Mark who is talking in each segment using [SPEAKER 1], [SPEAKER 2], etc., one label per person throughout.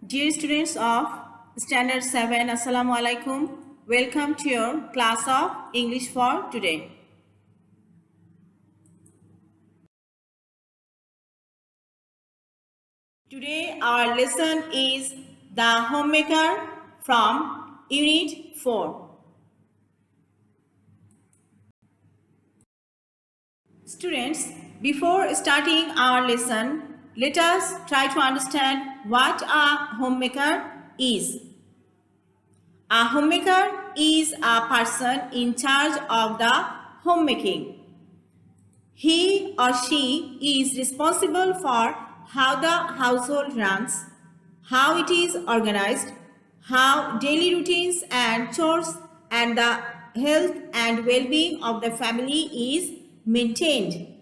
[SPEAKER 1] Dear students of Standard 7, Assalamu alaikum. Welcome to your class of English for today. Today our lesson is The Homemaker from Unit 4. Students, before starting our lesson, let us try to understand what a homemaker is. A homemaker is a person in charge of the homemaking. He or she is responsible for how the household runs, how it is organized, how daily routines and chores and the health and well-being of the family is maintained.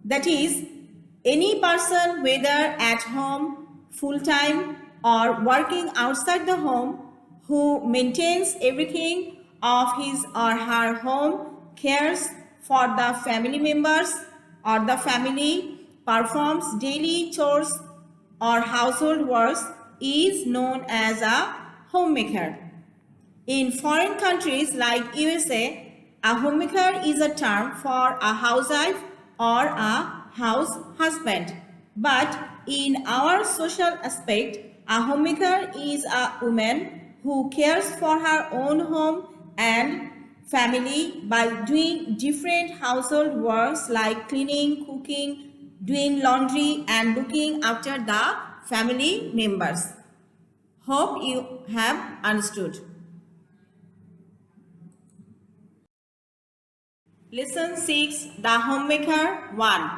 [SPEAKER 1] That is, any person, whether at home, full-time, or working outside the home, who maintains everything of his or her home, cares for the family members or the family, performs daily chores or household works, is known as a homemaker. In foreign countries like USA, a homemaker is a term for a housewife or a house husband. But in our social aspect, a homemaker is a woman who cares for her own home and family by doing different household works like cleaning, cooking, doing laundry, and looking after the family members. Hope you have understood. Lesson 6, The Homemaker 1.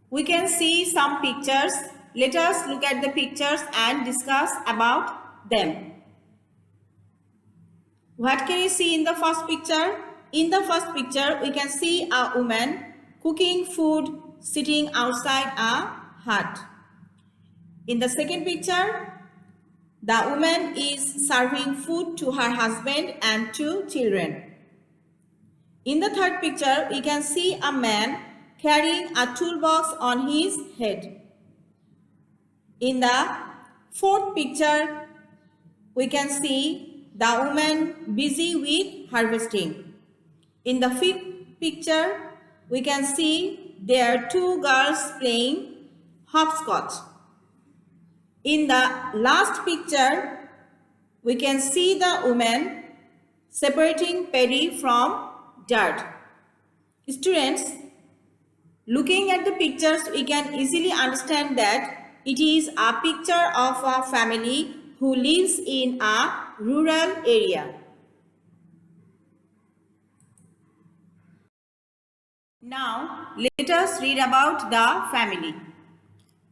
[SPEAKER 1] We can see some pictures. Let us look at the pictures and discuss about them. What can you see in the first picture? In the first picture, we can see a woman cooking food sitting outside a hut. In the second picture, the woman is serving food to her husband and 2 children. In the third picture, we can see a man carrying a toolbox on his head. In the fourth picture, we can see the woman busy with harvesting. In the fifth picture, we can see there are 2 girls playing hopscotch. In the last picture, we can see the woman separating paddy from dirt. Students, looking at the pictures, we can easily understand that it is a picture of a family who lives in a rural area. Now, let us read about the family.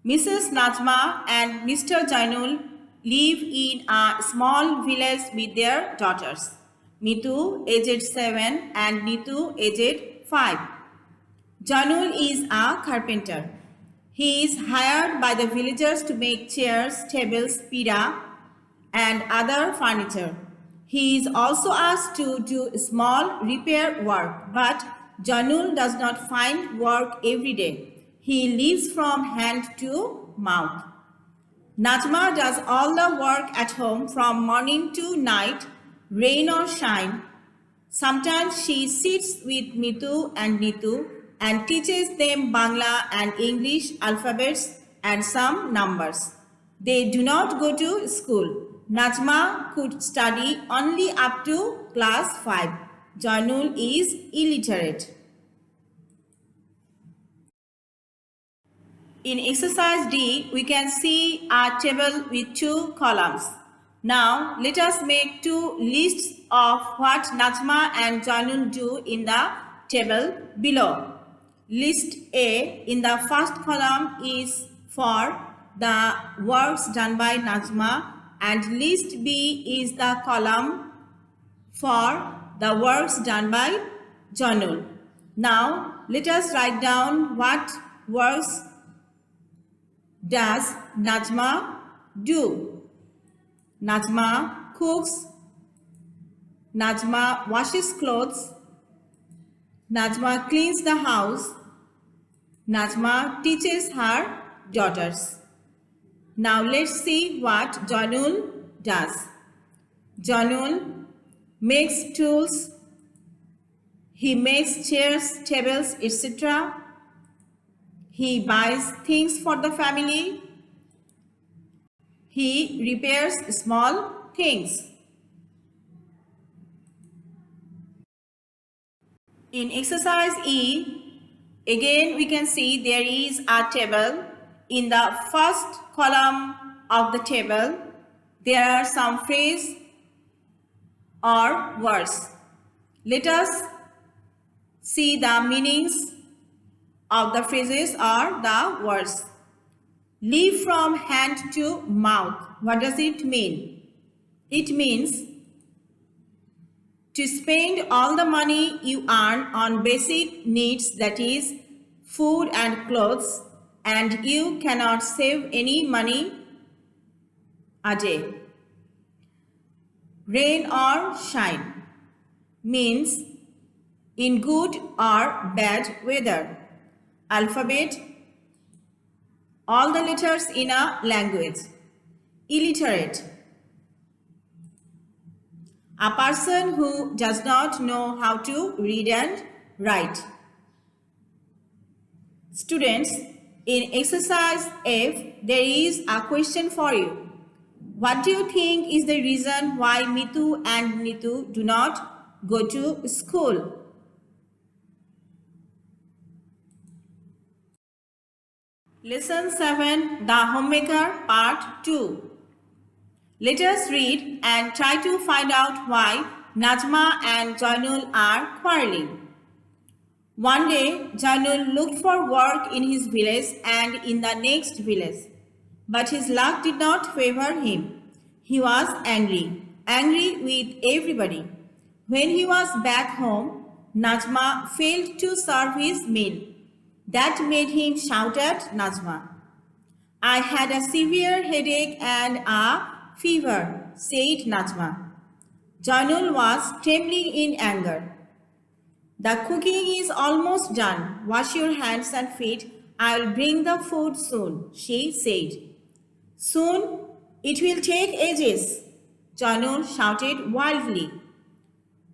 [SPEAKER 1] Mrs. Najma and Mr. Jainul live in a small village with their daughters. Mitu, aged 7, and Nitu, aged 5. Janul is a carpenter. He is hired by the villagers to make chairs, tables, pida, and other furniture. He is also asked to do small repair work, but Janul does not find work every day. He lives from hand to mouth. Najma does all the work at home from morning to night, rain or shine. Sometimes she sits with Mitu and Nitu and teaches them Bangla and English alphabets and some numbers. They do not go to school. Najma could study only up to class 5. Janul is illiterate. In exercise D, we can see a table with 2 columns. Now, let us make 2 lists of what Najma and Janul do in the table below. List A in the first column is for the works done by Najma, and list B is the column for the works done by Janul. Now, let us write down what works does Najma do. Najma cooks, Najma washes clothes, Najma cleans the house, Najma teaches her daughters. Now let's see what Janul does. Janul makes tools, he makes chairs, tables, etc. He buys things for the family. He repairs small things. In exercise E, again we can see there is a table. In the first column of the table, there are some phrases or words. Let us see the meanings of the phrases or the words. Live from hand to mouth. What does it mean? It means to spend all the money you earn on basic needs, that is food and clothes, and you cannot save any money a day. Rain or shine means in good or bad weather. Alphabet, all the letters in a language. Illiterate, a person who does not know how to read and write. Students, in exercise F, there is a question for you. What do you think is the reason why Mitu and Nitu do not go to school? Lesson 7, The Homemaker, Part 2. Let us read and try to find out why Najma and Janul are quarreling. One day, Janul looked for work in his village and in the next village, but his luck did not favor him. He was angry with everybody. When he was back home, Najma failed to serve his meal. That made him shout at Najma. I had a severe headache and a fever, said Najma. Janul was trembling in anger. The cooking is almost done. Wash your hands and feet. I'll bring the food soon, she said. Soon? It will take ages, Janul shouted wildly.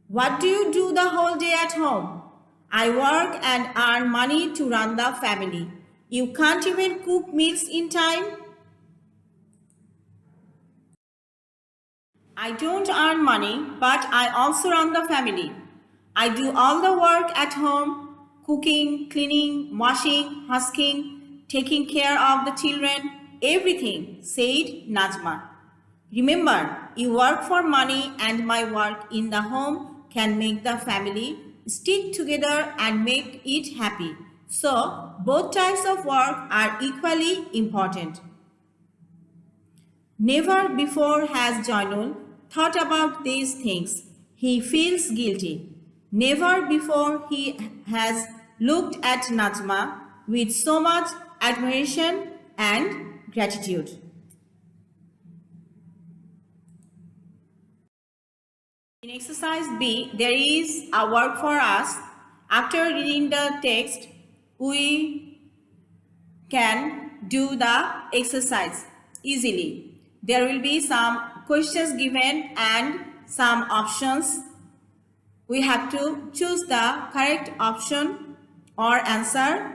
[SPEAKER 1] What do you do the whole day at home? I work and earn money to run the family. You can't even cook meals in time? I don't earn money, but I also run the family. I do all the work at home, cooking, cleaning, washing, husking, taking care of the children, everything, said Najma. Remember, you work for money and my work in the home can make the family stick together and make it happy. So, both types of work are equally important. Never before has Janul thought about these things. He feels guilty. Never before he has looked at Najma with so much admiration and gratitude. In exercise B, there is a work for us. After reading the text, we can do the exercise easily. There will be some questions given and some options. We have to choose the correct option or answer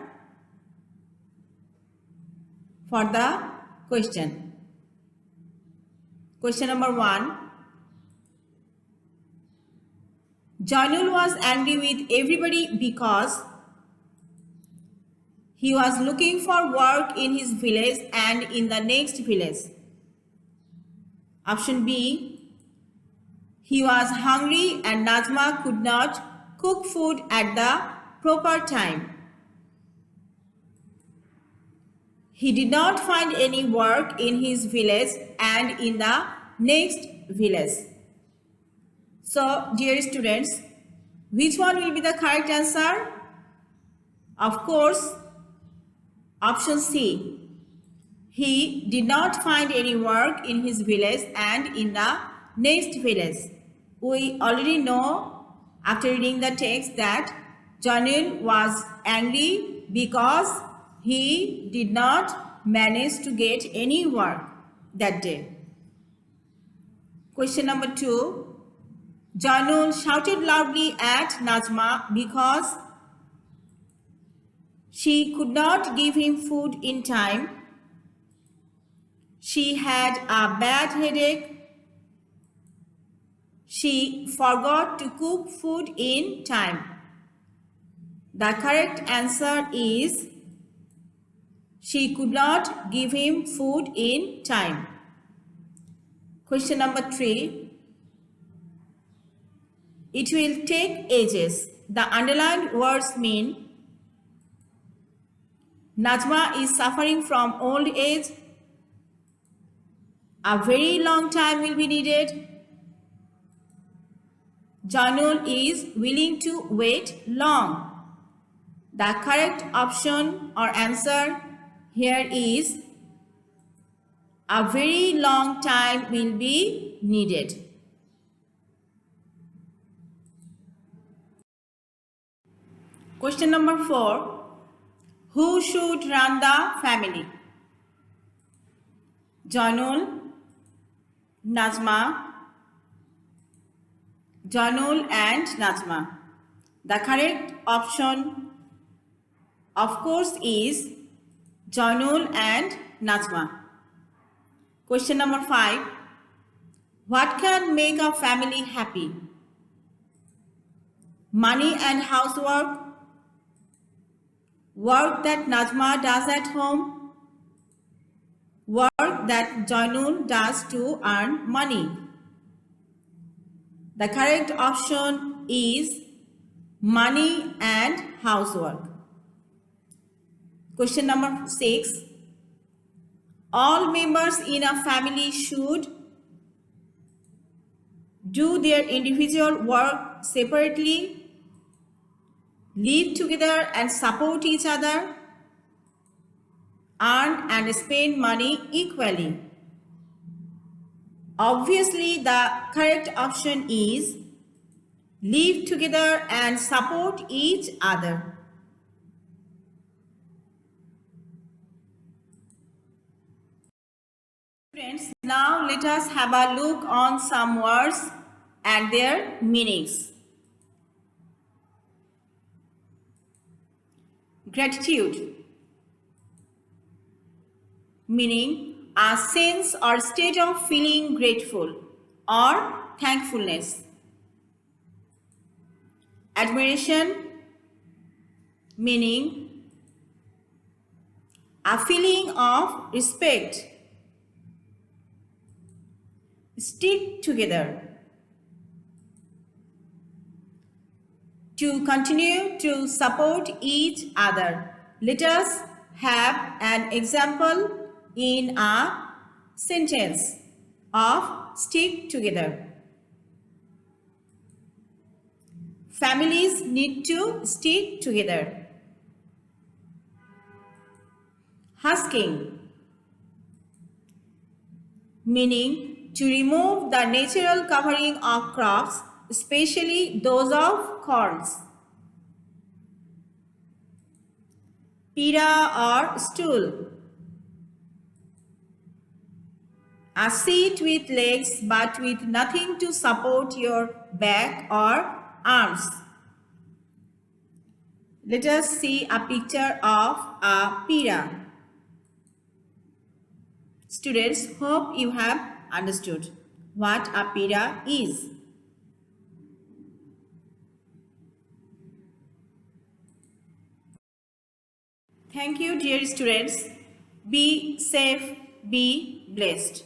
[SPEAKER 1] for the question. Question number 1. Janul was angry with everybody because he was looking for work in his village and in the next village. Option B. He was hungry and Najma could not cook food at the proper time. He did not find any work in his village and in the next village. So, dear students, which one will be the correct answer? Of course, option C. He did not find any work in his village and in the next village. We already know after reading the text that Janul was angry because he did not manage to get any work that day. Question number 2. Jainul shouted loudly at Najma because she could not give him food in time. She had a bad headache. She forgot to cook food in time. The correct answer is she could not give him food in time. Question number 3. It will take ages. The underlined words mean Najma is suffering from old age. A very long time will be needed. Jainul is willing to wait long. The correct option or answer here is a very long time will be needed. Question number 4. Who should run the family? Jainul, Najma, Jainul and Najma. The correct option, of course, is Jainul and Najma. Question number 5. What can make a family happy? Money and housework, work that Najma does at home, work that Jainul does to earn money. The correct option is money and housework. Question number 6. All members in a family should do their individual work separately, live together and support each other, earn and spend money equally. Obviously, the correct option is live together and support each other. Friends, now let us have a look on some words and their meanings. Gratitude, meaning a sense or state of feeling grateful or thankfulness. Admiration, meaning a feeling of respect. Stick together, to continue to support each other. Let us have an example in a sentence of stick together. Families need to stick together. Husking, meaning to remove the natural covering of crops, especially those of corns. Pira or stool, a seat with legs but with nothing to support your back or arms. Let us see a picture of a pira. Students, hope you have understood what a pira is. Thank you, dear students. Be safe, be blessed.